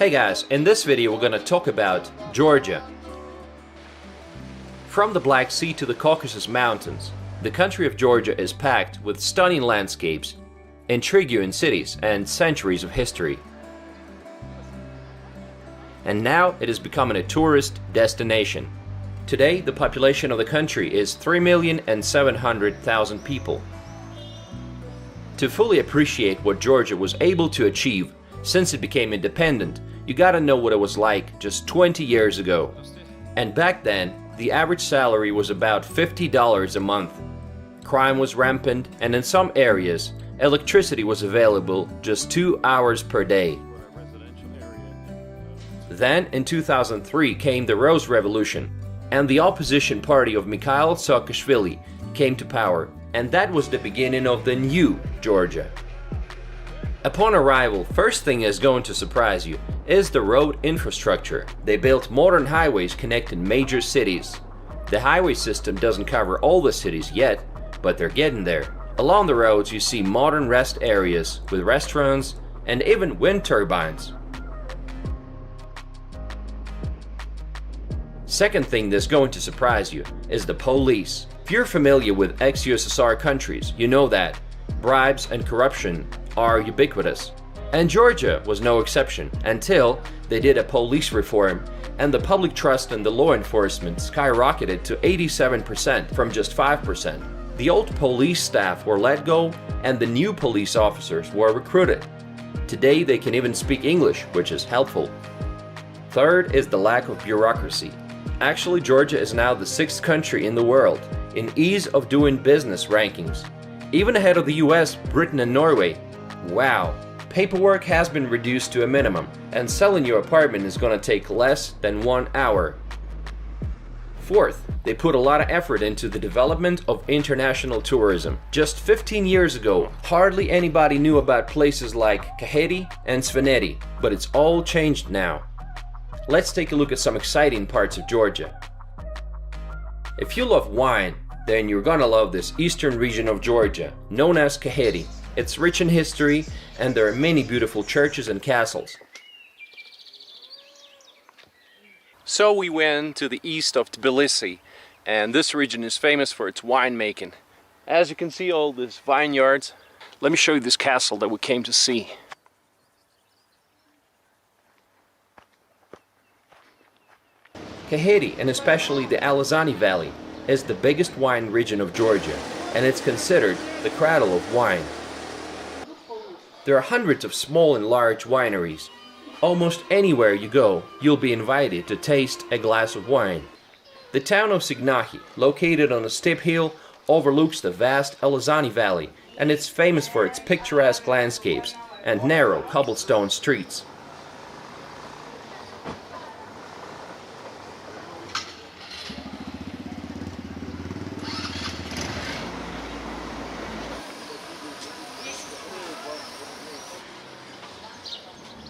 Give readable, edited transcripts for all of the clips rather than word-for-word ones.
Hey guys, in this video we're gonna talk about Georgia. From the Black Sea to the Caucasus Mountains, the country of Georgia is packed with stunning landscapes, intriguing cities, and centuries of history. And now it is becoming a tourist destination. Today, the population of the country is 3,700,000 people. To fully appreciate what Georgia was able to achieve since it became independent, you gotta know what it was like just 20 years ago. And back then, the average salary was about $50 a month. Crime was rampant, and in some areas, electricity was available just 2 hours per day. Then, in 2003, came the Rose Revolution, and the opposition party of Mikhail Saakashvili came to power, and that was the beginning of the new Georgia. Upon arrival, first thing is going to surprise you is the road infrastructure. They built modern highways connecting major cities. The highway system doesn't cover all the cities yet, but they're getting there. Along the roads you see modern rest areas with restaurants and even wind turbines. Second thing that's going to surprise you is the police. If you're familiar with ex-USSR countries, you know that bribes and corruption are ubiquitous. And Georgia was no exception until they did a police reform and the public trust in the law enforcement skyrocketed to 87% from just 5%. The old police staff were let go and the new police officers were recruited. Today they can even speak English, which is helpful. Third is the lack of bureaucracy. Actually, Georgia is now the 6th country in the world in ease of doing business rankings, even ahead of the US, Britain and Norway. Wow, paperwork has been reduced to a minimum, and selling your apartment is gonna take less than 1 hour. Fourth, they put a lot of effort into the development of international tourism. Just 15 years ago, hardly anybody knew about places like Kakheti and Svaneti, but it's all changed now. Let's take a look at some exciting parts of Georgia. If you love wine, then you're gonna love this eastern region of Georgia, known as Kakheti. It's rich in history, and there are many beautiful churches and castles. So we went to the east of Tbilisi, and this region is famous for its winemaking. As you can see, all these vineyards. Let me show you this castle that we came to see. Kakheti, and especially the Alazani Valley, is the biggest wine region of Georgia, and it's considered the cradle of wine. There are hundreds of small and large wineries. Almost anywhere you go, you'll be invited to taste a glass of wine. The town of Signahi, located on a steep hill, overlooks the vast Alazani Valley, and it's famous for its picturesque landscapes and narrow cobblestone streets.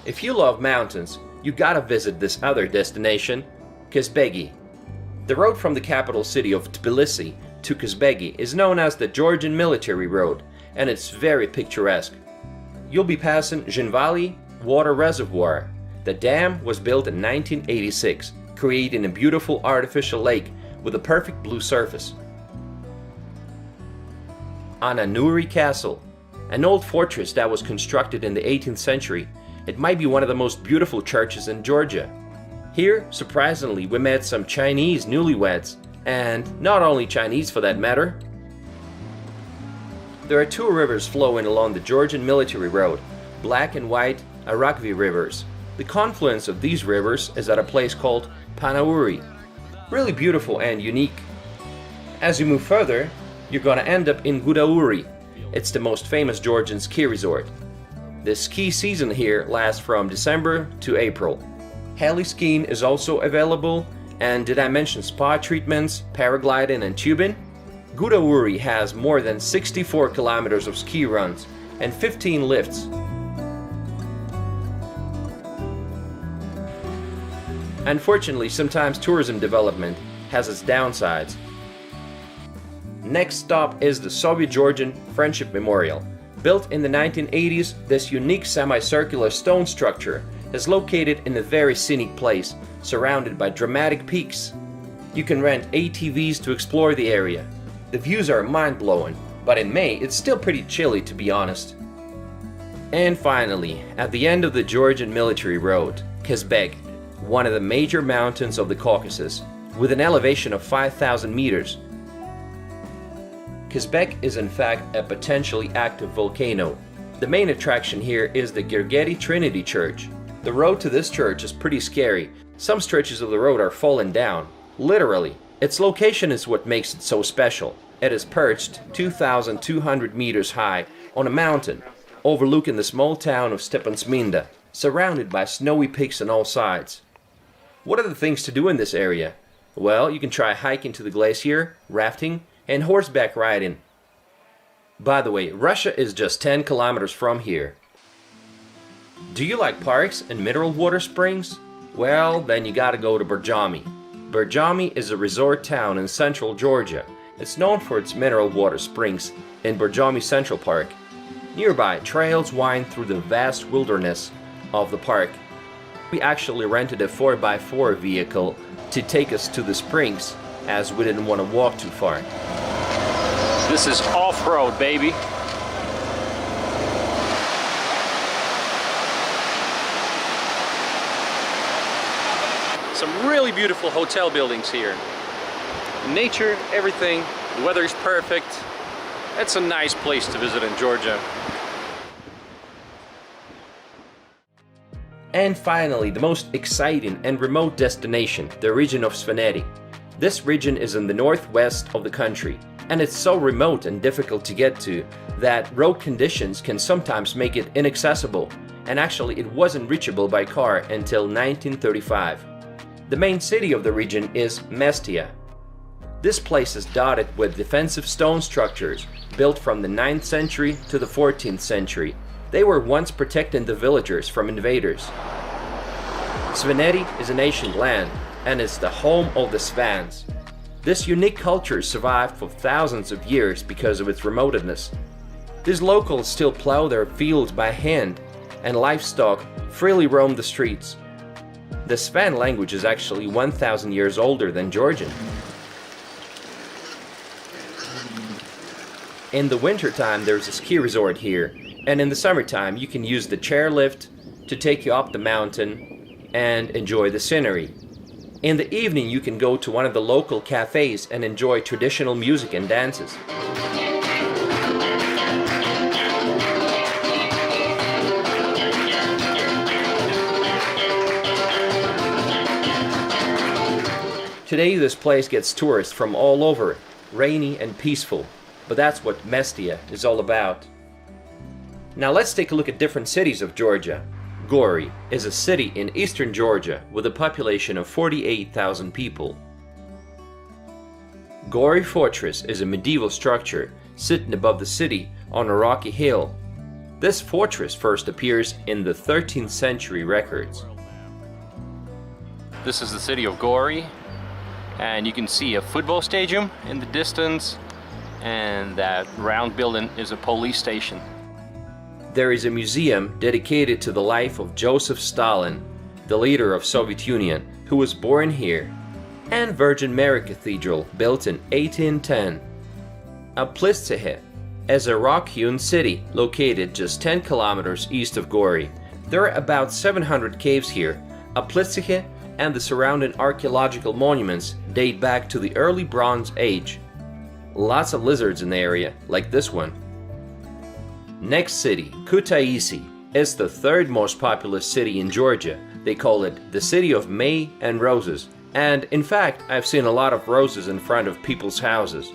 If you love mountains, you gotta visit this other destination, Kazbegi. The road from the capital city of Tbilisi to Kazbegi is known as the Georgian Military Road, and it's very picturesque. You'll be passing Zhinvali Water Reservoir. The dam was built in 1986, creating a beautiful artificial lake with a perfect blue surface. Ananuri Castle, an old fortress that was constructed in the 18th century. It might be one of the most beautiful churches in Georgia. Here, surprisingly, we met some Chinese newlyweds, and not only Chinese for that matter. There are 2 rivers flowing along the Georgian Military Road, Black and White Arakvi rivers. The confluence of these rivers is at a place called Panauri. Really beautiful and unique. As you move further, you're gonna end up in Gudauri. It's the most famous Georgian ski resort. The ski season here lasts from December to April. Heli skiing is also available, and did I mention spa treatments, paragliding and tubing? Gudauri has more than 64 kilometers of ski runs and 15 lifts. Unfortunately, sometimes tourism development has its downsides. Next stop is the Soviet-Georgian Friendship Memorial. Built in the 1980s, this unique semicircular stone structure is located in a very scenic place, surrounded by dramatic peaks. You can rent ATVs to explore the area. The views are mind-blowing, but in May it's still pretty chilly, to be honest. And finally, at the end of the Georgian military road, Kazbek, one of the major mountains of the Caucasus, with an elevation of 5,000 meters. Kazbek is in fact a potentially active volcano. The main attraction here is the Girgeti Trinity Church. The road to this church is pretty scary. Some stretches of the road are falling down. Literally. Its location is what makes it so special. It is perched 2,200 meters high on a mountain, overlooking the small town of Stepansminda, surrounded by snowy peaks on all sides. What are the things to do in this area? Well, you can try hiking to the glacier, rafting, and horseback riding. By the way, Russia is just 10 kilometers from here. Do you like parks and mineral water springs? Well, then you gotta go to Burjami. Burjami is a resort town in central Georgia. It's known for its mineral water springs in Burjami Central Park. Nearby, trails wind through the vast wilderness of the park. We actually rented a 4x4 vehicle to take us to the springs, as we didn't want to walk too far. This is off-road, baby. Some really beautiful hotel buildings here. Nature, everything, the weather is perfect. It's a nice place to visit in Georgia. And finally, the most exciting and remote destination, the region of Svaneti. This region is in the northwest of the country, and it's so remote and difficult to get to that road conditions can sometimes make it inaccessible, and actually it wasn't reachable by car until 1935. The main city of the region is Mestia. This place is dotted with defensive stone structures built from the 9th century to the 14th century. They were once protecting the villagers from invaders. Svaneti is an ancient land, and it's the home of the Svans. This unique culture survived for thousands of years because of its remoteness. These locals still plow their fields by hand, and livestock freely roam the streets. The Svan language is actually 1,000 years older than Georgian. In the wintertime, there's a ski resort here, and in the summertime, you can use the chairlift to take you up the mountain and enjoy the scenery. In the evening, you can go to one of the local cafes and enjoy traditional music and dances. Today, this place gets tourists from all over, rainy and peaceful, but that's what Mestia is all about. Now let's take a look at different cities of Georgia. Gori is a city in eastern Georgia with a population of 48,000 people. Gori Fortress is a medieval structure sitting above the city on a rocky hill. This fortress first appears in the 13th century records. This is the city of Gori, and you can see a football stadium in the distance, and that round building is a police station. There is a museum dedicated to the life of Joseph Stalin, the leader of Soviet Union, who was born here, and Virgin Mary Cathedral, built in 1810. Aplistsehe is a rock-hewn city located just 10 kilometers east of Gori. There are about 700 caves here. Aplistsehe and the surrounding archaeological monuments date back to the early Bronze Age. Lots of lizards in the area, like this one. Next city, Kutaisi, is the third most populous city in Georgia. They call it the City of May and Roses, and in fact, I've seen a lot of roses in front of people's houses.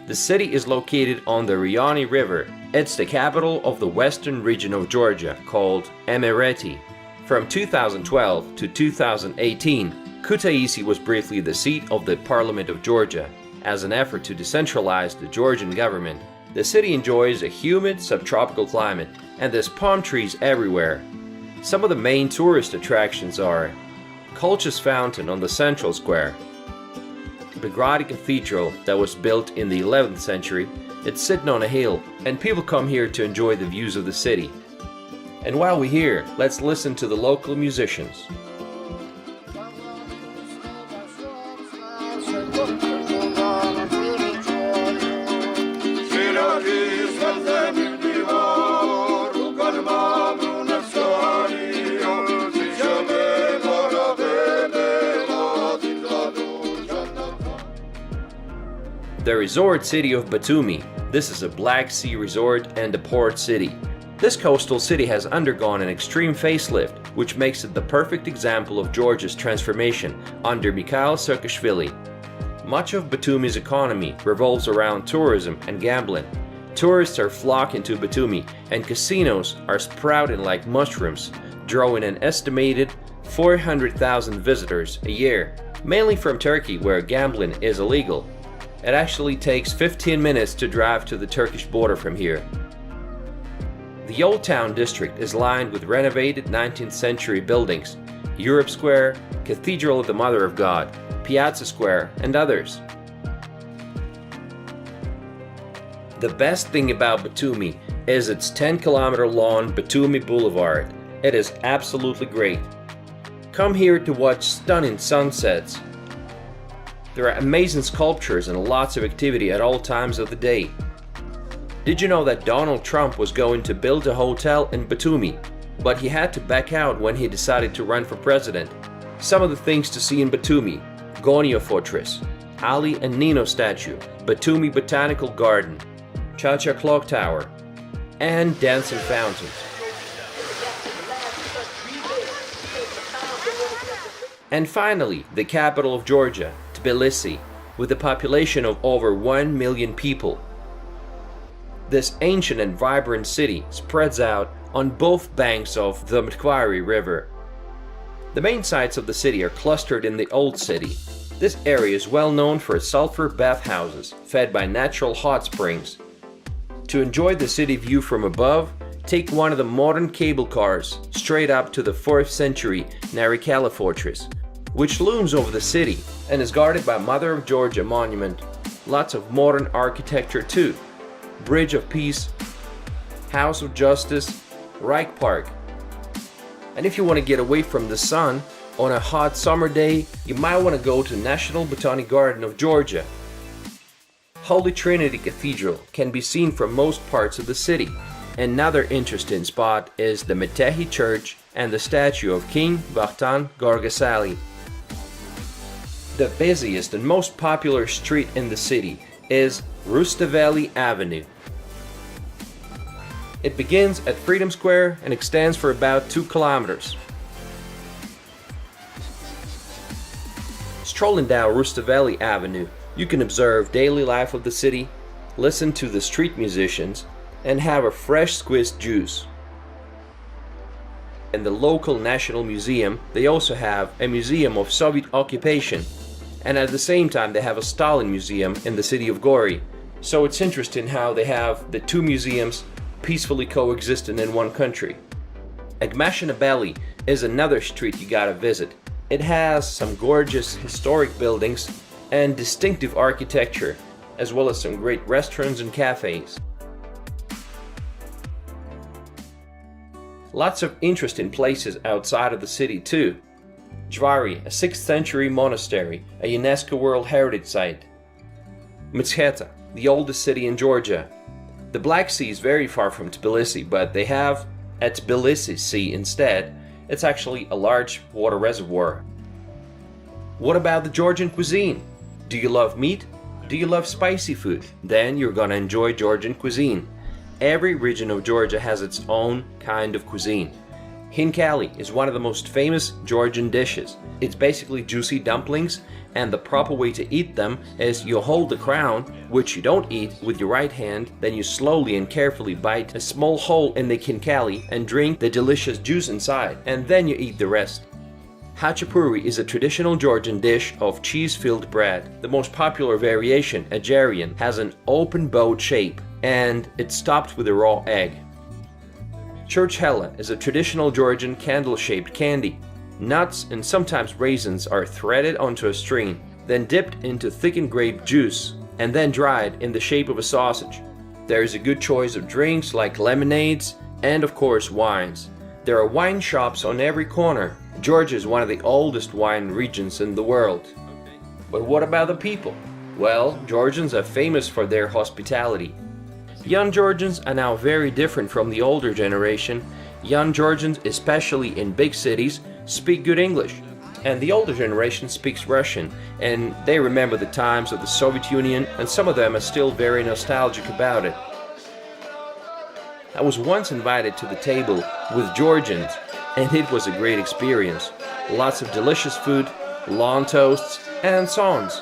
The city is located on the Rioni River. It's the capital of the western region of Georgia, called Emirati. From 2012 to 2018, Kutaisi was briefly the seat of the Parliament of Georgia. As an effort to decentralize the Georgian government, the city enjoys a humid subtropical climate, and there's palm trees everywhere. Some of the main tourist attractions are Kolchis Fountain on the central square, Belgrade Cathedral that was built in the 11th century. It's sitting on a hill, and people come here to enjoy the views of the city. And while we're here, let's listen to the local musicians. The resort city of Batumi. This is a Black Sea resort and a port city. This coastal city has undergone an extreme facelift, which makes it the perfect example of Georgia's transformation under Mikhail Saakashvili. Much of Batumi's economy revolves around tourism and gambling. Tourists are flocking to Batumi, and casinos are sprouting like mushrooms, drawing an estimated 400,000 visitors a year, mainly from Turkey, where gambling is illegal. It actually takes 15 minutes to drive to the Turkish border from here. The Old Town district is lined with renovated 19th century buildings, Europe Square, Cathedral of the Mother of God, Piazza Square, and others. The best thing about Batumi is its 10-kilometer long Batumi Boulevard. It is absolutely great. Come here to watch stunning sunsets. There are amazing sculptures and lots of activity at all times of the day. Did you know that Donald Trump was going to build a hotel in Batumi, but he had to back out when he decided to run for president? Some of the things to see in Batumi: Gonia Fortress, Ali and Nino statue, Batumi Botanical Garden, Cha-Cha Clock Tower, and dancing fountains. And finally, the capital of Georgia, Tbilisi, with a population of over 1 million people. This ancient and vibrant city spreads out on both banks of the Mtkvari River. The main sites of the city are clustered in the Old City. This area is well known for its sulfur bathhouses, fed by natural hot springs. To enjoy the city view from above, take one of the modern cable cars straight up to the 4th century Narikala Fortress, which looms over the city and is guarded by Mother of Georgia monument. Lots of modern architecture too. Bridge of Peace, House of Justice, Reich Park. And if you want to get away from the sun on a hot summer day, you might want to go to National Botanic Garden of Georgia. Holy Trinity Cathedral can be seen from most parts of the city. Another interesting spot is the Metehi Church and the statue of King Vakhtang Gorgasali. The busiest and most popular street in the city is Rustaveli Avenue. It begins at Freedom Square and extends for about 2 kilometers. Strolling down Rustaveli Avenue, you can observe daily life of the city, listen to the street musicians, and have a fresh squeezed juice. In the local National Museum, they also have a museum of Soviet occupation, and at the same time they have a Stalin museum in the city of Gori. So it's interesting how they have the two museums peacefully coexisting in one country. Agmashinabeli is another street you gotta visit. It has some gorgeous historic buildings and distinctive architecture, as well as some great restaurants and cafes. Lots of interesting places outside of the city too. Jvari, a 6th century monastery, a UNESCO World Heritage Site. Wjehata, the oldest city in Georgia. The Black Sea is very far from Tbilisi, but they have a Tbilisi Sea instead. It's actually a large water reservoir. What about the Georgian cuisine? Do you love meat? Do you love spicy food? Then you're gonna enjoy Georgian cuisine. Every region of Georgia has its own kind of cuisine. Hinkali is one of the most famous Georgian dishes. It's basically juicy dumplings, and the proper way to eat them is you hold the crown, which you don't eat, with your right hand, then you slowly and carefully bite a small hole in the hinkali and drink the delicious juice inside, and then you eat the rest. Hachapuri is a traditional Georgian dish of cheese-filled bread. The most popular variation, Ajarian, has an open bowed shape, and it's topped with a raw egg. Churchhella is a traditional Georgian candle-shaped candy. Nuts and sometimes raisins are threaded onto a string, then dipped into thickened grape juice, and then dried in the shape of a sausage. There is a good choice of drinks like lemonades and of course wines. There are wine shops on every corner. Georgia is one of the oldest wine regions in the world. But what about the people? Well, Georgians are famous for their hospitality. Young Georgians are now very different from the older generation. Young Georgians, especially in big cities, speak good English. And the older generation speaks Russian, and they remember the times of the Soviet Union, and some of them are still very nostalgic about it. I was once invited to the table with Georgians, and it was a great experience. Lots of delicious food, long toasts, and songs.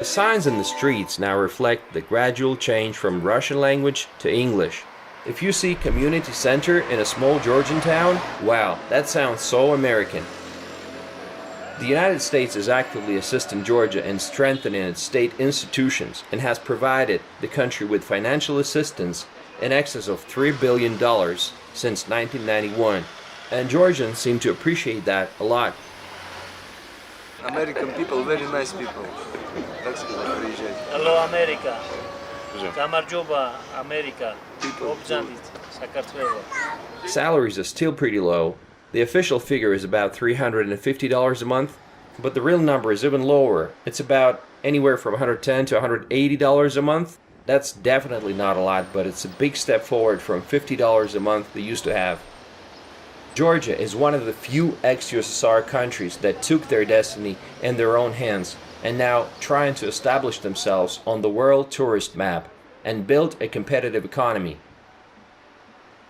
The signs in the streets now reflect the gradual change from Russian language to English. If you see community center in a small Georgian town, wow, that sounds so American. The United States is actively assisting Georgia in strengthening its state institutions and has provided the country with financial assistance in excess of $3 billion since 1991, and Georgians seem to appreciate that a lot. American people, very nice people. Так сказать, приезжайте. Hello, America. Камарджоба, America. Обзандит, Сакартвело. Salaries are still pretty low. The official figure is about $350 a month, but the real number is even lower. It's about anywhere from $110 to $180 a month. That's definitely not a lot, but it's a big step forward from $50 a month they used to have. Georgia is one of the few ex-USSR countries that took their destiny in their own hands and now trying to establish themselves on the world tourist map and build a competitive economy.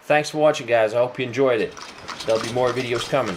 Thanks for watching, guys. I hope you enjoyed it. There'll be more videos coming.